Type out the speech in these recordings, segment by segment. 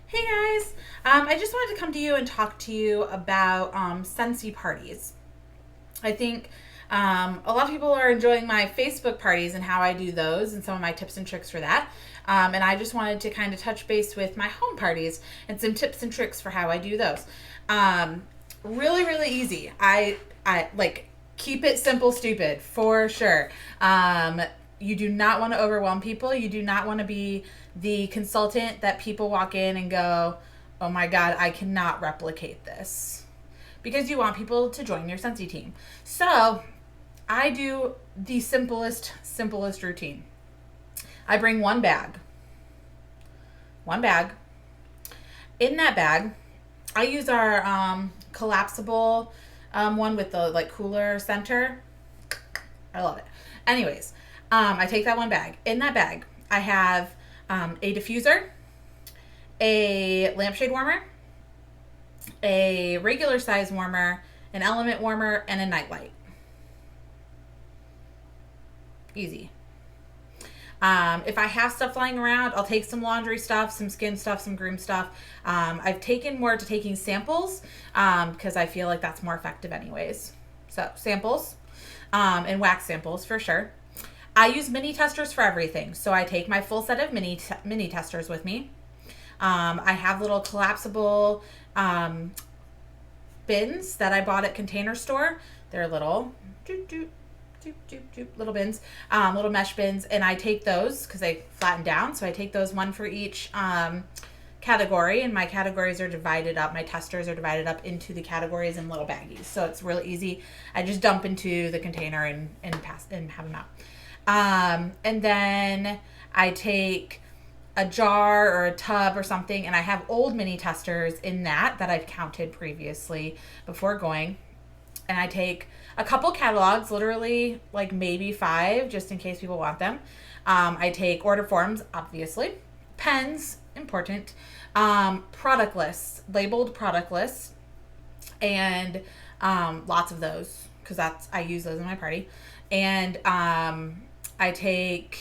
Hey guys, I just wanted to come to you and talk to you about Scentsy parties. I think a lot of people are enjoying my Facebook parties and how I do those and some of my tips and tricks for that. And I just wanted to kind of touch base with my home parties and some tips and tricks for how I do those. Um, really easy. I like keep it simple, stupid for sure. You do not want to overwhelm people. You do not want to be the consultant that people walk in and go, oh my God, I cannot replicate this. Because you want people to join your Scentsy team. So I do the simplest routine. I bring one bag. One bag. In that bag, I use our collapsible one with the like cooler center. I love it. Anyways, I take that one bag. In that bag, I have a diffuser, a lampshade warmer, a regular size warmer, an element warmer, and a nightlight. Easy. If I have stuff lying around, I'll take some laundry stuff, some skin stuff, some groom stuff. I've taken more to taking samples because I feel like that's more effective anyways. So samples and wax samples for sure. I use mini testers for everything. So I take my full set of mini testers with me. I have little collapsible bins that I bought at Container Store. They're little little bins, little mesh bins, and I take those because they flatten down. So I take those one for each category, and my categories are divided up. My testers are divided up into the categories in little baggies, so it's really easy. I just dump into the container and have them out. And then I take a jar or a tub or something, and I have old mini testers in that I've counted previously before going. And I take a couple catalogs, literally like maybe 5, just in case people want them. I take order forms, obviously. Pens, important. Product lists, labeled product lists. And lots of those, because I use those in my party. And I take...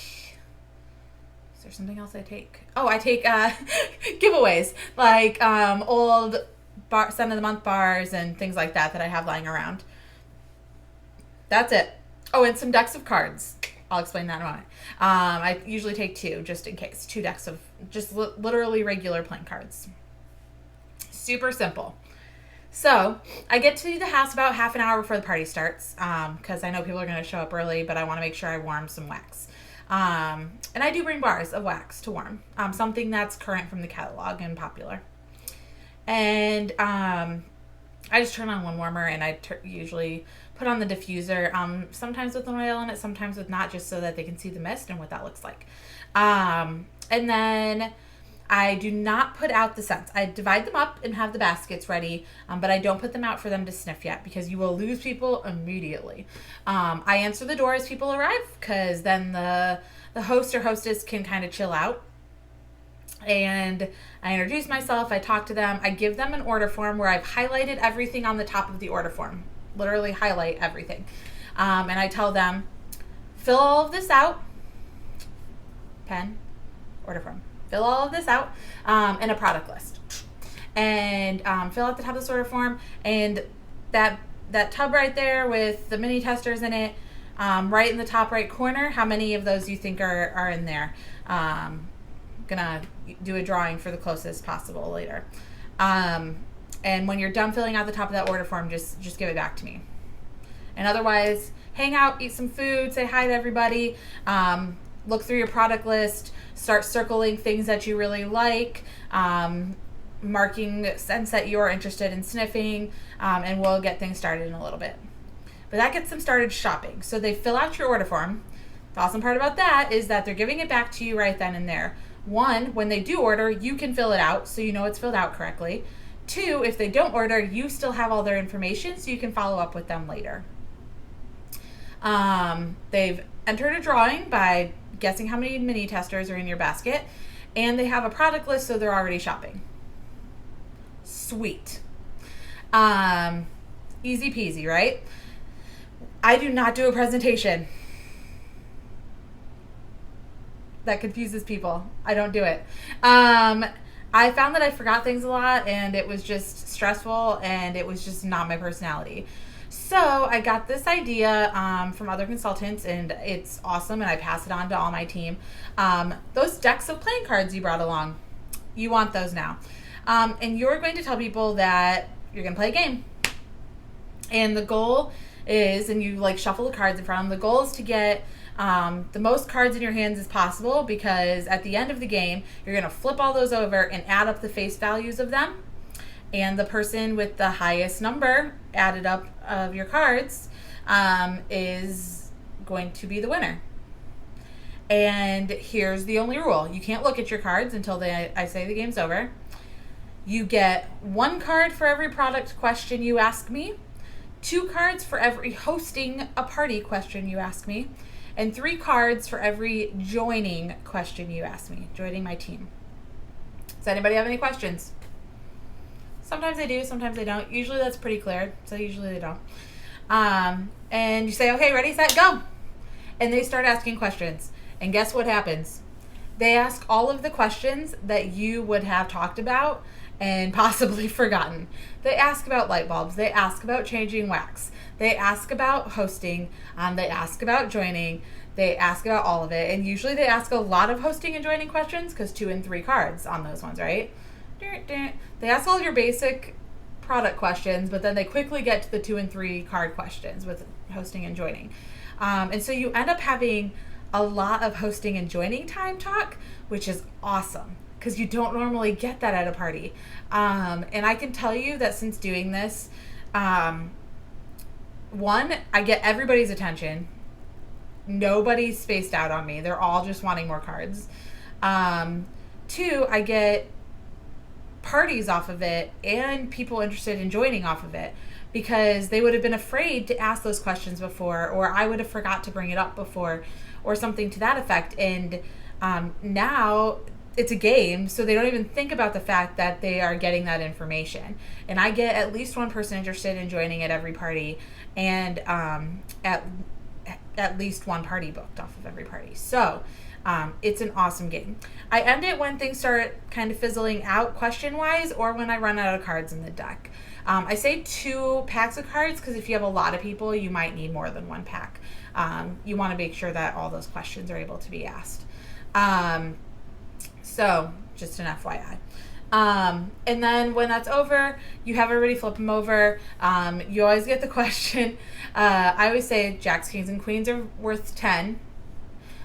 Is there something else I take? Oh, I take giveaways, like old scent of the month bars and things like that I have lying around. That's it. Oh, and some decks of cards. I'll explain that in a moment. I usually take 2 just in case. 2 decks of just literally regular playing cards. Super simple. So I get to the house about half an hour before the party starts because I know people are going to show up early, but I want to make sure I warm some wax. And I do bring bars of wax to warm, something that's current from the catalog and popular. And I just turn on one warmer, and I usually put on the diffuser, sometimes with an oil in it, sometimes with not, just so that they can see the mist and what that looks like. And then I do not put out the scents. I divide them up and have the baskets ready, but I don't put them out for them to sniff yet because you will lose people immediately. I answer the door as people arrive because then the host or hostess can kind of chill out. And I introduce myself, I talk to them, I give them an order form where I've highlighted everything on the top of the order form. Literally highlight everything. And I tell them, fill all of this out. Pen, order form. Fill all of this out in a product list. And fill out the top of this order form. And that tub right there with the mini testers in it, right in the top right corner, how many of those you think are in there? Gonna do a drawing for the closest possible later. And when you're done filling out the top of that order form, just give it back to me. And otherwise, hang out, eat some food, say hi to everybody, look through your product list, start circling things that you really like, marking scents that you're interested in sniffing, and we'll get things started in a little bit. But that gets them started shopping. So they fill out your order form. The awesome part about that is that they're giving it back to you right then and there. 1, when they do order, you can fill it out so you know it's filled out correctly. 2, if they don't order, you still have all their information so you can follow up with them later. They've entered a drawing by guessing how many mini testers are in your basket, and they have a product list so they're already shopping. Sweet. Easy peasy, right? I do not do a presentation. That confuses people. I don't do it. I found that I forgot things a lot, and it was just stressful, and it was just not my personality. So I got this idea from other consultants, and it's awesome, and I pass it on to all my team. Those decks of playing cards you brought along, you want those now. And you're going to tell people that you're going to play a game. And the goal is, and you like shuffle the cards in front of them, the goal is to get the most cards in your hands as possible, because at the end of the game, you're going to flip all those over and add up the face values of them. And the person with the highest number added up of your cards is going to be the winner. And here's the only rule. You can't look at your cards until I say the game's over. You get 1 card for every product question you ask me, 2 cards for every hosting a party question you ask me, and 3 cards for every joining question you ask me, joining my team. Does anybody have any questions? Sometimes they do, sometimes they don't. Usually that's pretty clear, so usually they don't. And you say, okay, ready, set, go. And they start asking questions. And guess what happens? They ask all of the questions that you would have talked about and possibly forgotten. They ask about light bulbs. They ask about changing wax. They ask about hosting. They ask about joining. They ask about all of it. And usually they ask a lot of hosting and joining questions, because 2 and 3 cards on those ones, right? They ask all your basic product questions, but then they quickly get to the 2 and 3 card questions with hosting and joining. And so you end up having a lot of hosting and joining time talk, which is awesome, because you don't normally get that at a party. And I can tell you that since doing this, 1, I get everybody's attention. Nobody's spaced out on me. They're all just wanting more cards. 2, I get parties off of it and people interested in joining off of it, because they would have been afraid to ask those questions before, or I would have forgot to bring it up before, or something to that effect. And now it's a game, so they don't even think about the fact that they are getting that information. And I get at least 1 person interested in joining at every party, and at least 1 party booked off of every party. So it's an awesome game. I end it when things start kind of fizzling out question-wise, or when I run out of cards in the deck. I say 2 packs of cards, because if you have a lot of people, you might need more than 1 pack. You want to make sure that all those questions are able to be asked. So just an FYI. And then when that's over, you have everybody flip them over. You always get the question. I always say jacks, kings, and queens are worth 10.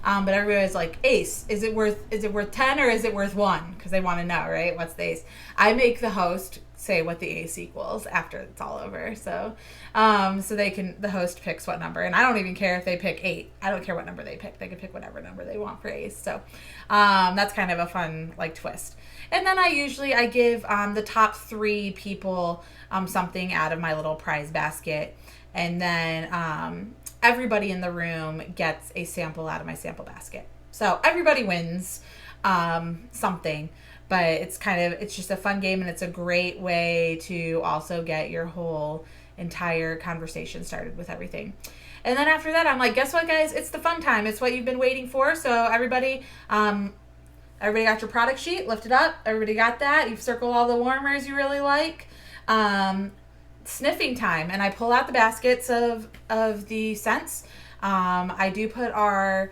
But everybody's like, ace, is it worth 10 or is it worth 1? Because they want to know, right? What's the ace? I make the host say what the ace equals after it's all over. So the host picks what number. And I don't even care if they pick 8. I don't care what number they pick. They can pick whatever number they want for ace. So that's kind of a fun twist. And then I give the top 3 people something out of my little prize basket. And then everybody in the room gets a sample out of my sample basket. So everybody wins something, but it's just a fun game, and it's a great way to also get your whole entire conversation started with everything. And then after that, I'm like, guess what, guys? It's the fun time. It's what you've been waiting for. So everybody got your product sheet, lift it up. Everybody got that. You've circled all the warmers you really like. Sniffing time, and I pull out the baskets of the scents. I do put our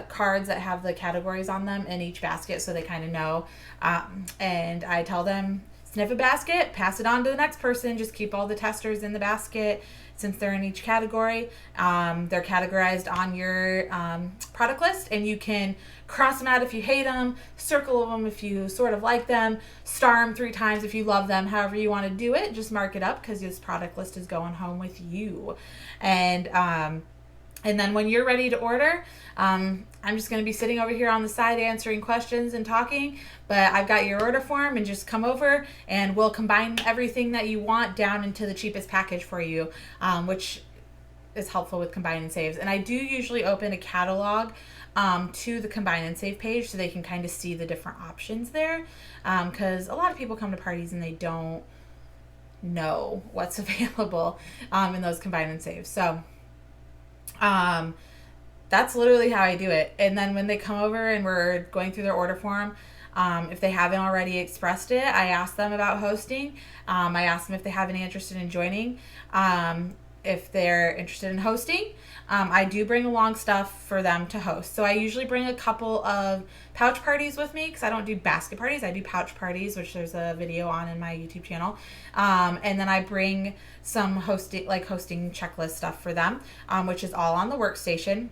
cards that have the categories on them in each basket, so they kind of know. And I tell them, sniff a basket, pass it on to the next person. Just keep all the testers in the basket, since they're in each category. They're categorized on your product list, and you can cross them out if you hate them, circle them if you sort of like them, star them 3 times if you love them. However you want to do it, just mark it up, because this product list is going home with you. And then when you're ready to order, I'm just going to be sitting over here on the side answering questions and talking, but I've got your order form, and just come over and we'll combine everything that you want down into the cheapest package for you, which is helpful with combine and saves. And I do usually open a catalog to the combine and save page, so they can kind of see the different options there, because a lot of people come to parties and they don't know what's available in those combine and saves. So that's literally how I do it. And then when they come over and we're going through their order form, If they haven't already expressed it, I ask them about hosting. I ask them if they have any interest in joining. If they're interested in hosting, I do bring along stuff for them to host. So I usually bring a couple of pouch parties with me because I don't do basket parties. I do pouch parties, which there's a video on in my YouTube channel. And then I bring some hosting checklist stuff for them, which is all on the workstation.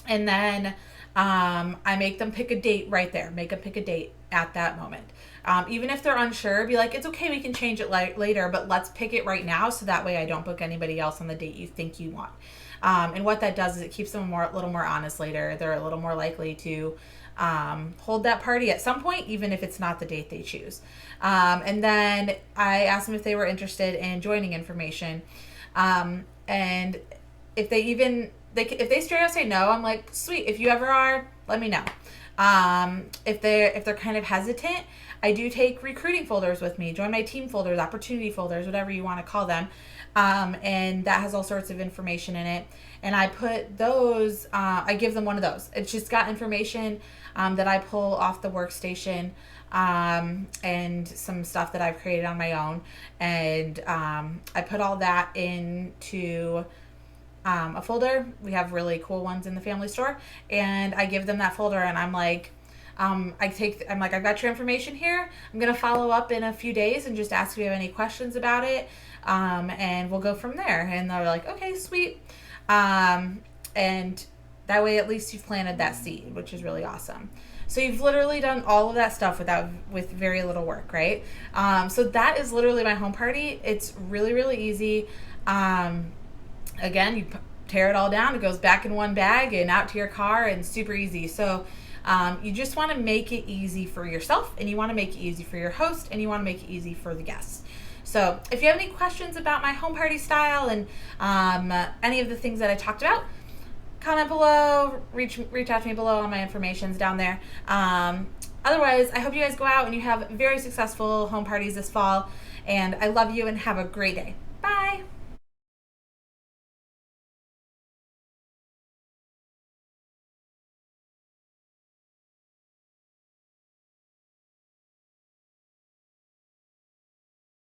And then I make them pick a date right there. Make them pick a date at that moment. Even if they're unsure, be like, it's okay, we can change it later, but let's pick it right now so that way I don't book anybody else on the date you think you want. And what that does is it keeps them a little more honest later. They're a little more likely to hold that party at some point, even if it's not the date they choose. And then I asked them if they were interested in joining information. And if they straight out say no, I'm like, sweet, if you ever are, let me know. If they're kind of hesitant, I do take recruiting folders with me, join my team folders, opportunity folders, whatever you want to call them. And that has all sorts of information in it. And I put those, I give them one of those. It's just got information that I pull off the workstation, and some stuff that I've created on my own. And I put all that into a folder. We have really cool ones in the family store, and I give them that folder, and I'm like, I'm like, I've got your information here. I'm going to follow up in a few days and just ask if you have any questions about it. And we'll go from there. And they're like, okay, sweet. And that way, at least you've planted that seed, which is really awesome. So you've literally done all of that stuff with very little work, right? So that is literally my home party. It's really, really easy. Again, you tear it all down. It goes back in one bag and out to your car, and super easy. So you just want to make it easy for yourself, and you want to make it easy for your host, and you want to make it easy for the guests. So if you have any questions about my home party style and any of the things that I talked about, comment below, reach out to me below. All my information's down there. Otherwise, I hope you guys go out and you have very successful home parties this fall, and I love you and have a great day.